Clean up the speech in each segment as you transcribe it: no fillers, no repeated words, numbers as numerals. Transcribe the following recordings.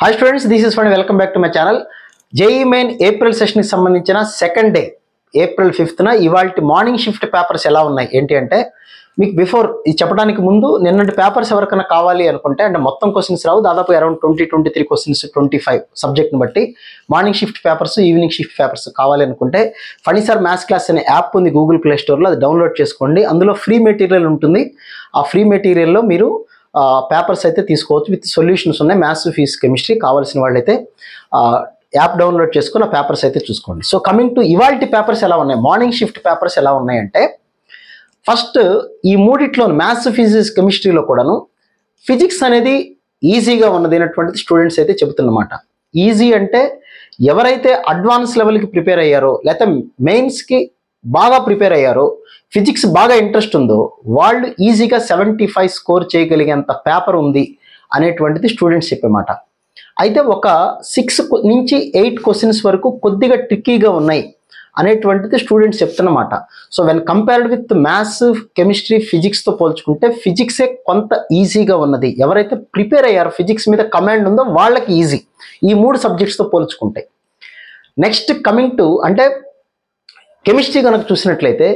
Hi students, this is Fani. Welcome back to my channel. JEE Main April session కి సంబంధించిన second day April 5th ఇవాళ morning shift papers ఎలా ఉన్నాయి ఏంటి అంటే మీకు బిఫోర్ ఇది చెప్పడానికి ముందు నిన్నటి పేపర్స్ ఎవరికైనా కావాలి అనుకుంటే అంటే మొత్తం క్వశ్చన్స్ రావు, దాదాపు అరౌండ్ 20-23 క్వశ్చన్స్ 25 సబ్జెక్ట్ని బట్టి morning shift papers evening shift papers కావాలి అనుకుంటే ఫనీ సార్ మ్యాథ్స్ క్లాస్ అనే యాప్ ఉంది గూగుల్ ప్లే స్టోర్లో, అది డౌన్లోడ్ చేసుకోండి. అందులో ఫ్రీ మెటీరియల్ ఉంటుంది. ఆ ఫ్రీ మెటీరియల్లో మీరు పేపర్స్ అయితే తీసుకోవచ్చు, విత్ సొల్యూషన్స్ ఉన్నాయి. మ్యాథ్స్, ఫిజిక్స్, కెమిస్ట్రీ కావాల్సిన వాళ్ళైతే యాప్ డౌన్లోడ్ చేసుకుని ఆ పేపర్స్ అయితే చూసుకోండి. సో కమింగ్ టు ఇవాల్టి పేపర్స్ ఎలా ఉన్నాయి, మార్నింగ్ షిఫ్ట్ పేపర్స్ ఎలా ఉన్నాయంటే ఫస్ట్ ఈ మూడిట్లో మ్యాథ్స్, ఫిజిక్స్, కెమిస్ట్రీలో కూడాను ఫిజిక్స్ అనేది ఈజీగా ఉన్నది అయినటువంటిది స్టూడెంట్స్ అయితే చెబుతున్నమాట. ఈజీ అంటే ఎవరైతే అడ్వాన్స్ లెవెల్కి ప్రిపేర్ అయ్యారో లేకపోతే మెయిన్స్కి బాగా ప్రిపేర్ అయ్యారో, ఫిజిక్స్ బాగా ఇంట్రెస్ట్ ఉందో వాళ్ళు ఈజీగా 75 స్కోర్ చేయగలిగేంత పేపర్ ఉంది అనేటువంటిది స్టూడెంట్స్ చెప్పేమాట. అయితే ఒక 6 నుంచి 8 క్వశ్చన్స్ వరకు కొద్దిగా ట్రిక్కీగా ఉన్నాయి అనేటువంటిది స్టూడెంట్స్ చెప్తున్నమాట. So when compared with maths, chemistry, ఫిజిక్స్తో పోల్చుకుంటే ఫిజిక్సే కొంత ఈజీగా ఉన్నది. ఎవరైతే ప్రిపేర్ అయ్యారో, ఫిజిక్స్ మీద కమాండ్ ఉందో వాళ్ళకి ఈజీ ఈ 3 సబ్జెక్ట్స్తో పోల్చుకుంటే. నెక్స్ట్ కమింగ్ టు అంటే కెమిస్ట్రీ కనుక చూసినట్లయితే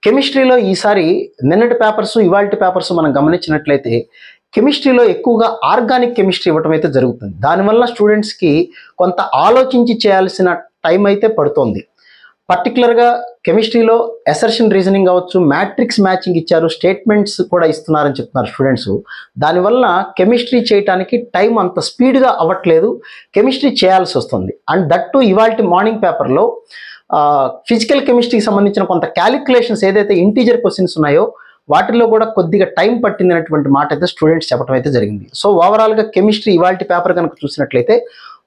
కెమిస్ట్రీలో ఈసారి నిన్నటి పేపర్స్ ఇవాల్టి పేపర్స్ మనం గమనించినట్లయితే కెమిస్ట్రీలో ఎక్కువగా ఆర్గానిక్ కెమిస్ట్రీ ఇవ్వటం అయితే జరుగుతుంది. దానివల్ల స్టూడెంట్స్కి కొంత ఆలోచించి చేయాల్సిన టైం అయితే పడుతుంది. పర్టికులర్గా కెమిస్ట్రీలో అసర్షన్ రీజనింగ్ అవ్వచ్చు, మ్యాట్రిక్స్ మ్యాచింగ్ ఇచ్చారు, స్టేట్మెంట్స్ కూడా ఇస్తున్నారని చెప్తున్నారు స్టూడెంట్స్. దానివల్ల కెమిస్ట్రీ చేయడానికి టైం అంత స్పీడ్గా అవ్వట్లేదు, కెమిస్ట్రీ చేయాల్సి వస్తుంది. అండ్ దట్ టు ఇవాల్టి మార్నింగ్ పేపర్లో ఫిజికల్ కెమిస్ట్రీకి సంబంధించిన కొంత క్యాలిక్యులేషన్స్ ఏదైతే ఇంటీజర్ క్వశ్చన్స్ ఉన్నాయో వాటిల్లో కూడా కొద్దిగా టైం పట్టింది అనేటువంటి మాట అయితే స్టూడెంట్స్ చెప్పడం అయితే జరిగింది. సో ఓవరాల్గా కెమిస్ట్రీ ఇవాల్టి పేపర్ కనుక చూసినట్లయితే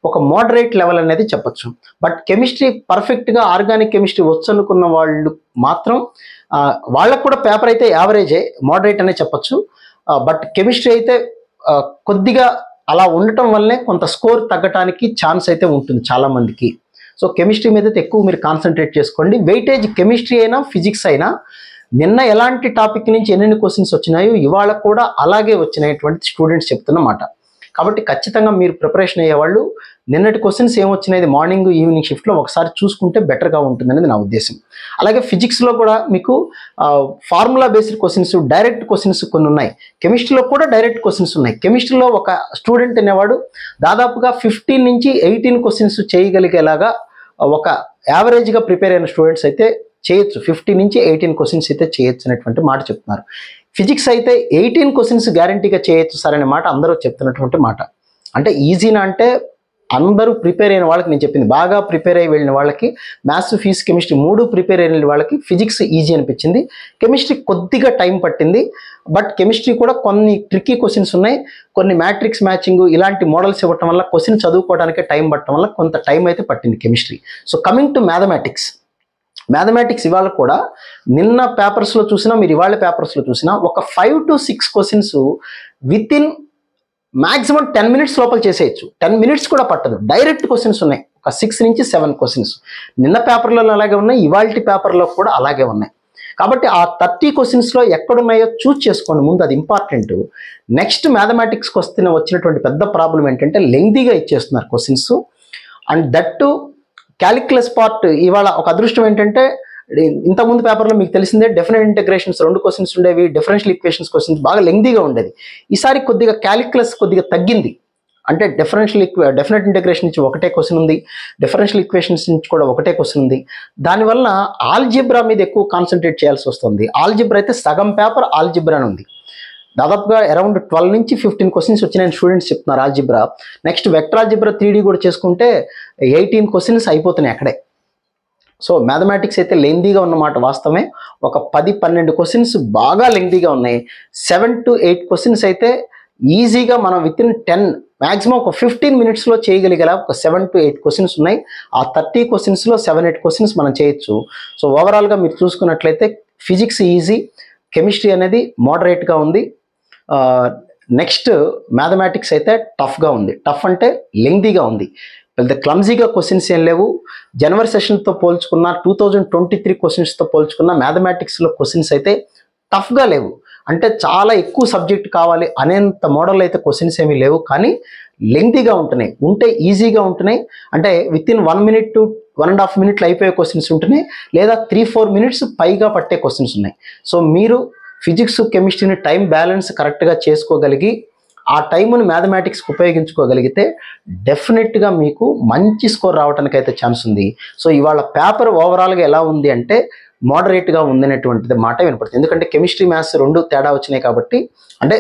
ఒక మోడరేట్ లెవెల్ అనేది చెప్పచ్చు. బట్ కెమిస్ట్రీ పర్ఫెక్ట్గా ఆర్గానిక్ కెమిస్ట్రీ వచ్చు అనుకున్న వాళ్ళు మాత్రం వాళ్ళకు కూడా పేపర్ అయితే యావరేజే, మోడరేట్ అనే చెప్పచ్చు. బట్ కెమిస్ట్రీ అయితే కొద్దిగా అలా ఉండటం వల్లనే కొంత స్కోర్ తగ్గటానికి ఛాన్స్ అయితే ఉంటుంది చాలామందికి. సో కెమిస్ట్రీ మీద ఎక్కువ మీరు కాన్సన్ట్రేట్ చేసుకోండి. వెయిటేజ్ కెమిస్ట్రీ అయినా ఫిజిక్స్ అయినా నిన్న ఎలాంటి టాపిక్ నుంచి ఎన్ని క్వశ్చన్స్ వచ్చినాయో ఇవాళ కూడా అలాగే వచ్చినాయటువంటి స్టూడెంట్స్ చెప్తున్నమాట. కాబట్టి ఖచ్చితంగా మీరు ప్రిపరేషన్ అయ్యేవాళ్ళు నిన్నటి క్వశ్చన్స్ ఏమొచ్చినాయి మార్నింగ్ ఈవినింగ్ షిఫ్ట్లో ఒకసారి చూసుకుంటే బెటర్గా ఉంటుందనేది నా ఉద్దేశం. అలాగే ఫిజిక్స్లో కూడా మీకు formula based questions, direct questions కొన్ని ఉన్నాయి. కెమిస్ట్రీలో కూడా డైరెక్ట్ క్వశ్చన్స్ ఉన్నాయి. కెమిస్ట్రీలో ఒక స్టూడెంట్ అనేవాడు దాదాపుగా 15 నుంచి 18 క్వశ్చన్స్ చేయగలిగేలాగా ఒక యావరేజ్గా ప్రిపేర్ అయిన స్టూడెంట్స్ అయితే చేయొచ్చు. 15 నుంచి 18 క్వశ్చన్స్ అయితే చేయొచ్చు అనేటువంటి మాట చెప్తున్నారు. ఫిజిక్స్ అయితే 18 క్వశ్చన్స్ గ్యారంటీగా చేయొచ్చు సార్ అనే మాట అందరూ చెప్తున్నటువంటి మాట. అంటే ఈజీనా అంటే అందరూ ప్రిపేర్ అయిన వాళ్ళకి నేను చెప్పింది, బాగా ప్రిపేర్ అయ్యి వెళ్ళిన వాళ్ళకి మ్యాథ్స్, ఫిజిక్స్, కెమిస్ట్రీ 3 ప్రిపేర్ అయిన వాళ్ళకి ఫిజిక్స్ ఈజీ అనిపించింది. కెమిస్ట్రీ కొద్దిగా టైం పట్టింది. బట్ కెమిస్ట్రీ కూడా కొన్ని ట్రిక్కీ క్వశ్చన్స్ ఉన్నాయి, కొన్ని మ్యాట్రిక్స్ మ్యాచింగ్ ఇలాంటి మోడల్స్ ఇవ్వటం వల్ల క్వశ్చన్ చదువుకోవడానికి టైం పట్టడం వల్ల కొంత టైం అయితే పట్టింది chemistry. So coming to mathematics ఇవాళ కూడా నిన్న పేపర్స్లో చూసినా మీరు ఇవాళ పేపర్స్లో చూసినా ఒక 5 to 6 questions with in maximum 10 minutes లోపల చేసేయచ్చు. 10 minutes కూడా పట్టదు. డైరెక్ట్ క్వశ్చన్స్ ఉన్నాయి, ఒక 6 నుంచి 7 క్వశ్చన్స్ నిన్న పేపర్లలో అలాగే ఉన్నాయి, ఇవాల్టి పేపర్లో కూడా అలాగే ఉన్నాయి. కాబట్టి ఆ 30 క్వశ్చన్స్లో ఎక్కడున్నాయో చూస్ చేసుకోండి ముందు, అది ఇంపార్టెంట్. నెక్స్ట్ మ్యాథమెటిక్స్కి వచ్చినటువంటి పెద్ద ప్రాబ్లం ఏంటంటే లెంగ్తీగా ఇచ్చేస్తున్నారు questions. And that to calculus part ఇవాళ ఒక అదృష్టం ఏంటంటే ఇంతకుముందు పేపర్లో మీకు తెలిసిందే డెఫినెట్ ఇంటగ్రేషన్స్ 2 క్వశ్చన్స్ ఉండేవి, డిఫరెన్షియల్ ఈక్వేషన్స్ క్వశ్చన్స్ బాగా లెంగ్తీగా ఉండేది. ఈసారి కొద్దిగా క్యాలిక్యులస్ కొద్దిగా తగ్గింది. అంటే డెఫినెట్ ఇంటగ్రేషన్ నుంచి ఒకటే క్వశ్చన్ ఉంది, డిఫరెన్షియల్ ఈక్వేషన్స్ నుంచి కూడా ఒకటే క్వశ్చన్ ఉంది. దానివల్ల ఆల్జిబ్రా మీద ఎక్కువ కాన్సన్ట్రేట్ చేయాల్సి వస్తుంది. ఆల్జిబ్రా అయితే సగం పేపర్ ఆల్జిబ్రా అని ఉంది. దాదాపుగా అరౌండ్ 12 నుంచి 15 క్వశ్చన్స్ వచ్చినాయని స్టూడెంట్స్ చెప్తున్నారు algebra. Next vector algebra 3D కూడా చేసుకుంటే 18 క్వశ్చన్స్ అయిపోతున్నాయి అక్కడే. సో మ్యాథమెటిక్స్ అయితే లెంగ్తీగా ఉన్నమాట వాస్తవమే. ఒక 10-12 క్వశ్చన్స్ బాగా లెంగ్తీగా ఉన్నాయి. 7 to 8 క్వశ్చన్స్ అయితే ఈజీగా మనం విత్ ఇన్ 10 మ్యాక్సిమం ఒక 15 minutesలో చేయగలిగేలా ఒక 7 to 8 క్వశ్చన్స్ ఉన్నాయి. ఆ 30 క్వశ్చన్స్లో 7-8 క్వశ్చన్స్ మనం చేయొచ్చు. సో ఓవరాల్గా మీరు చూసుకున్నట్లయితే ఫిజిక్స్ ఈజీ, కెమిస్ట్రీ అనేది మోడరేట్గా ఉంది. నెక్స్ట్ మ్యాథమెటిక్స్ అయితే టఫ్గా ఉంది. టఫ్ అంటే లెంగ్తీగా ఉంది, పెద్ద క్లమ్జీగా క్వశ్చన్స్ ఏం లేవు. జనవరి సెషన్తో పోల్చుకున్న 2023 క్వశ్చన్స్తో పోల్చుకున్న మ్యాథమెటిక్స్లో క్వశ్చన్స్ అయితే టఫ్గా లేవు. అంటే చాలా ఎక్కువ సబ్జెక్ట్ కావాలి అనేంత మోడల్ అయితే క్వశ్చన్స్ ఏమీ లేవు, కానీ లెంగ్తీగా ఉంటున్నాయి, ఉంటే ఈజీగా ఉంటున్నాయి. అంటే with in 1 minute to 1.5 minutes అయిపోయే క్వశ్చన్స్ ఉంటున్నాయి, లేదా 3-4 minutes పైగా పట్టే క్వశ్చన్స్ ఉన్నాయి. సో మీరు ఫిజిక్స్ కెమిస్ట్రీని టైం బ్యాలెన్స్ కరెక్ట్గా చేసుకోగలిగి ఆ టైంని మ్యాథమెటిక్స్కి ఉపయోగించుకోగలిగితే డెఫినెట్గా మీకు మంచి స్కోర్ రావడానికి అయితే ఛాన్స్ ఉంది. సో ఇవాళ పేపర్ ఓవరాల్గా ఎలా ఉంది అంటే మోడరేట్గా ఉందనేటువంటిది మాట వినపడుతుంది. ఎందుకంటే కెమిస్ట్రీ మ్యాథ్స్ రెండు తేడా వచ్చినాయి కాబట్టి, అంటే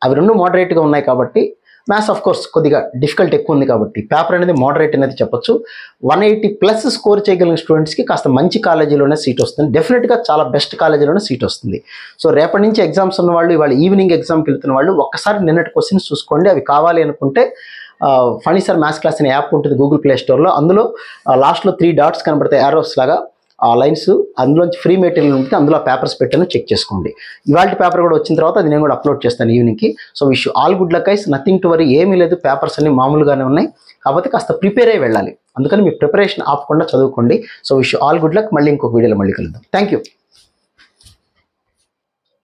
అవి రెండు మోడరేట్గా ఉన్నాయి కాబట్టి, మ్యాథ్స్ ఆఫ్ కోర్స్ కొద్దిగా డిఫికల్ట్ ఎక్కువ ఉంది కాబట్టి పేపర్ అనేది మోడరేట్ అనేది చెప్పొచ్చు. 180+ స్కోర్ చేయగలిగిన స్టూడెంట్స్కి కాస్త మంచి కాలేజీలోనే సీట్ వస్తుంది, డెఫినెట్గా చాలా బెస్ట్ కాలేజీలోనే సీట్ వస్తుంది. సో రేపటి నుంచి ఎగ్జామ్స్ ఉన్న వాళ్ళు, ఇవాళ ఈవినింగ్ ఎగ్జామ్కి వెళ్తున్న వాళ్ళు ఒక్కసారి నిన్నటి క్వశ్చన్స్ చూసుకోండి. అవి కావాలి అనుకుంటే ఫనీ సార్ మ్యాథ్స్ క్లాస్ అనే యాప్ ఉంటుంది గూగుల్ ప్లే స్టోర్లో. అందులో లాస్ట్లో 3 dots కనబడతాయి, యారోస్ లాగా, ఆ లైన్స్, అందులోంచి ఫ్రీ మెటీరియల్ ఉంటుంది, అందులో పేపర్స్ పెట్టాను, చెక్ చేసుకోండి. ఇవాళ పేపర్ కూడా వచ్చిన తర్వాత అది నేను కూడా అప్లోడ్ చేస్తాను ఈవినింగ్కి. So wish all good luck guys, nothing to worry, ఏమీ లేదు, పేపర్స్ అన్ని మామూలుగానే ఉన్నాయి, కాకపోతే కాస్త ప్రిపేర్ అయ్యి వెళ్ళాలి. అందుకని మీ ప్రిపరేషన్ ఆపకుండా చదువుకోండి. So wish all good luck, మళ్ళీ ఇంకొక వీడియోలో మళ్ళీ కలుద్దాం. Thank you.